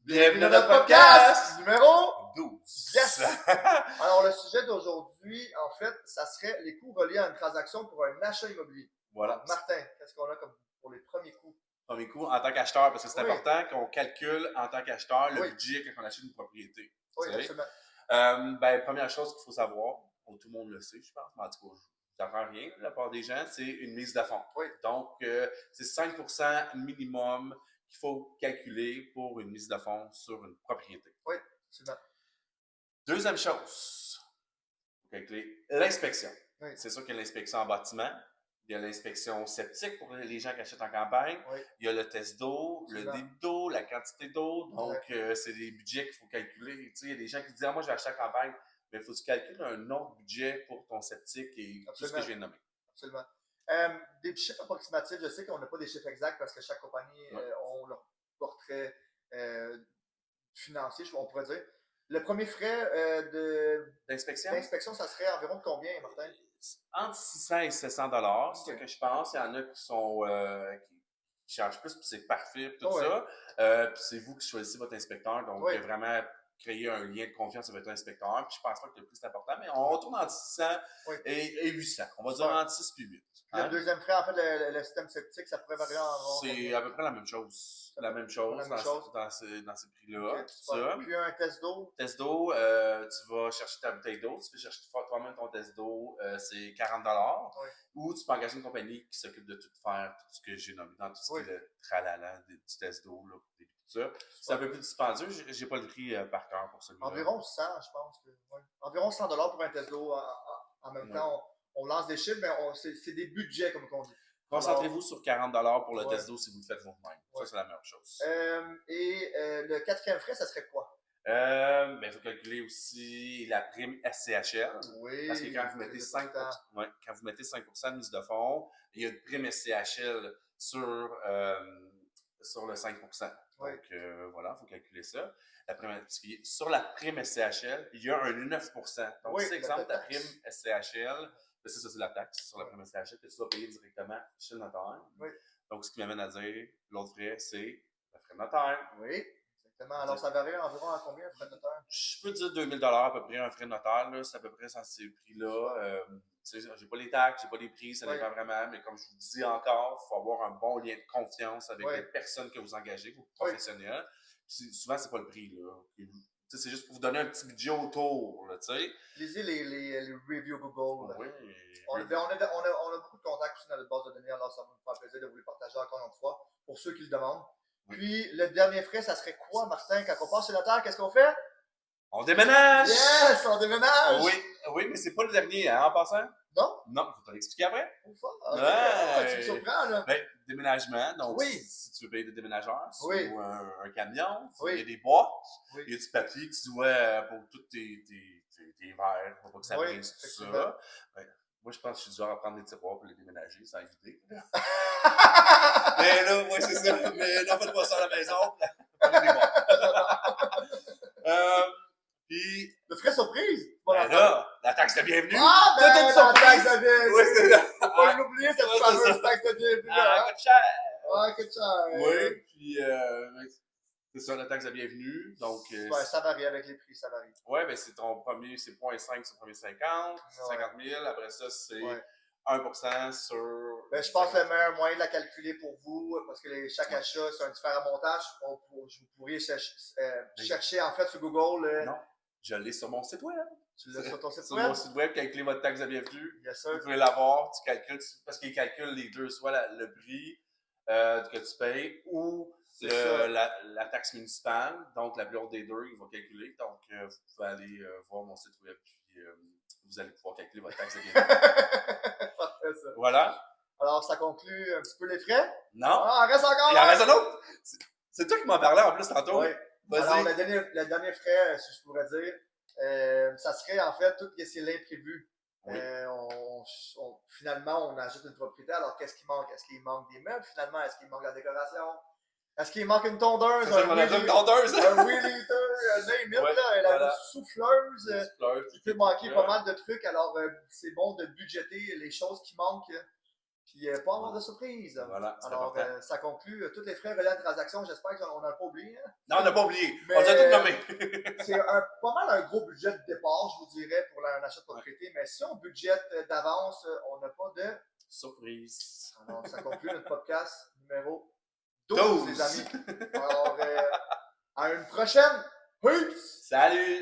Bienvenue dans notre podcast numéro 12. Yes! Alors, le sujet d'aujourd'hui, en fait, ça serait les coûts reliés à une transaction pour un achat immobilier. Voilà. Martin, qu'est-ce qu'on a comme pour les premiers coûts? Premier coup, en tant qu'acheteur, parce que c'est Oui. important qu'on calcule en tant qu'acheteur le Oui. budget quand on achète une propriété. Oui, Tu sais. absolument. Première chose qu'il faut savoir, tout le monde le sait, je pense, mais en tout cas, je n'apprends rien, la part des gens, c'est une mise de fonds. Oui. Donc, c'est 5% minimum qu'il faut calculer pour une mise de fonds sur une propriété. Oui, absolument. Deuxième chose, il faut calculer l'inspection. Oui. C'est sûr qu'il y a l'inspection en bâtiment, il y a l'inspection septique pour les gens qui achètent en campagne, Oui. il y a le test d'eau, le Absolument. débit d'eau, la quantité d'eau. Donc, c'est des budgets qu'il faut calculer. Tu sais, il y a des gens qui disent « Ah, moi, je vais acheter en campagne », mais il faut que tu calcules un autre budget pour ton septique et tout ce que je viens de nommer. Absolument. Des chiffres approximatifs, je sais qu'on n'a pas des chiffres exacts parce que chaque compagnie a leur portrait financier, on pourrait dire. Le premier frais d'inspection, ça serait environ de combien, Martin? Entre 600 et 700 $, c'est ce que je pense. Il y en a qui sont qui chargent plus, puis c'est parfait, puis tout ça. Puis c'est vous qui choisissez votre inspecteur, donc vraiment créer un lien de confiance avec votre inspecteur. Puis je pense pas que le prix c'est important, mais on retourne entre 600 et 800. On va dire entre 6 et 8. Hein? Le deuxième frais, en fait, le système septique, ça pourrait varier en c'est à peu près la même chose. La même chose dans ces prix-là. Okay, puis un test d'eau. Test d'eau, tu vas chercher ta bouteille d'eau, tu peux chercher toi-même ton test d'eau, c'est 40 $. Ou tu peux engager une compagnie qui s'occupe de tout faire, tout ce que j'ai nommé dans tout ce qui est le tralala du test d'eau, là, tout ça. C'est un peu plus dispendieux, j'ai pas le prix par cœur pour celui-là. Environ 100, je pense. Environ 100 $ pour un test d'eau. En même temps, on lance des chiffres, mais c'est des budgets, comme on dit. Concentrez-vous sur 40 $ pour le test d'eau si vous le faites vous-même. Ça, c'est la meilleure chose. Le quatrième frais, ça serait quoi? Il faut calculer aussi la prime SCHL. Oui. Parce que quand vous mettez 5% de mise de fonds, il y a une prime SCHL sur le 5%. Donc, voilà, il faut calculer ça. Sur la prime SCHL, il y a un 9%. Donc, si, exemple, ta prime SCHL, ça, c'est la taxe sur la prime SCHL que tu dois payer directement chez le notaire. Oui. Donc, ce qui m'amène à dire, l'autre frais, c'est le frais de notaire. Oui. Exactement. Alors, ça varie environ à combien, un frais de notaire? Je peux dire 2000 $ à peu près, un frais de notaire. C'est à peu près dans ces prix-là. J'ai pas les taxes, j'ai pas les prix, ça dépend vraiment. Mais comme je vous dis encore, il faut avoir un bon lien de confiance avec les personnes que vous engagez, vos professionnels. Souvent, c'est pas le prix. C'est juste pour vous donner un petit budget autour. Là, lisez les reviews Google. Oui. On a beaucoup de contacts aussi dans notre base de données, alors ça va nous faire plaisir de vous les partager encore une fois, pour ceux qui le demandent. Puis, le dernier frais, ça serait quoi, Martin? Quand on passe chez le notaire, qu'est-ce qu'on fait? On déménage! Yes! On déménage! Oui, mais c'est pas le dernier, hein, en passant? Non? Non, faut te l'expliquer après. Tu me surprends, là. Déménagement, donc si tu veux payer des déménageurs, ou un camion, il y a des boîtes, il y a du papier que tu dois pour tous tes verres, pour pas que ça brise, tout ça. Moi, je pense que je suis du genre à prendre des tiroirs pour les déménager, sans éviter. Mais là, c'est ça. Mais non, faites pas ça à la maison. Prenez des boîtes. Puis. Le frais surprise! La taxe de bienvenue! Ah, ben, la taxe de bienvenue! Oui, c'est ça. Faut pas l'oublier, cette fameuse taxe de bienvenue. Ah, coûte cher! Ah, coûte cher! Oui, puis c'est ça, la taxe de bienvenue. Donc, ça varie avec les prix, ça varie. Oui, mais c'est ton premier, c'est 0,5 sur le premier 50 000. Après ça, c'est 1% sur. Je pense que le meilleur moyen de la calculer pour vous, parce que chaque achat, c'est un différent montage, vous pourriez chercher en fait sur Google. Non, je l'ai sur mon site web. Tu l'as sur ton site sur web? Sur mon site web, calculez votre taxe de bienvenue. Bien sûr. Vous pouvez l'avoir, tu calcules, parce qu'il calcule les deux, soit le prix que tu payes ou la taxe municipale. Donc, la plus haute des deux, il va calculer. Donc, vous pouvez aller voir mon site web, puis vous allez pouvoir calculer votre taxe de bienvenue. Parfait, ça. Voilà. Alors, ça conclut un petit peu les frais? Non. Ah, reste encore! Il en reste un autre! C'est toi qui m'en parlais en plus tantôt. Oui. Alors, le dernier frais, si je pourrais dire, ça serait en fait tout ce qui est l'imprévu. Oui. Finalement, on ajoute une propriété. Alors, qu'est-ce qui manque? Est-ce qu'il manque des meubles finalement? Est-ce qu'il manque la décoration? Est-ce qu'il manque une tondeuse? Un wheel eater, la souffleuse. Il peut manquer pas mal de trucs. Alors, c'est bon de budgéter les choses qui manquent. Puis pas avoir de surprise. Voilà, c'est Alors, important. ça conclut tous les frais reliés à la transaction. J'espère qu'on n'a pas oublié. Hein? Non, on n'a pas oublié. Mais, on les a tout nommés. C'est pas mal un gros budget de départ, je vous dirais, pour un achat de propriété. Mais si on budgète d'avance, on n'a pas de surprise. Alors, ça conclut notre podcast numéro 12, les amis. Alors, à une prochaine. Peace! Salut!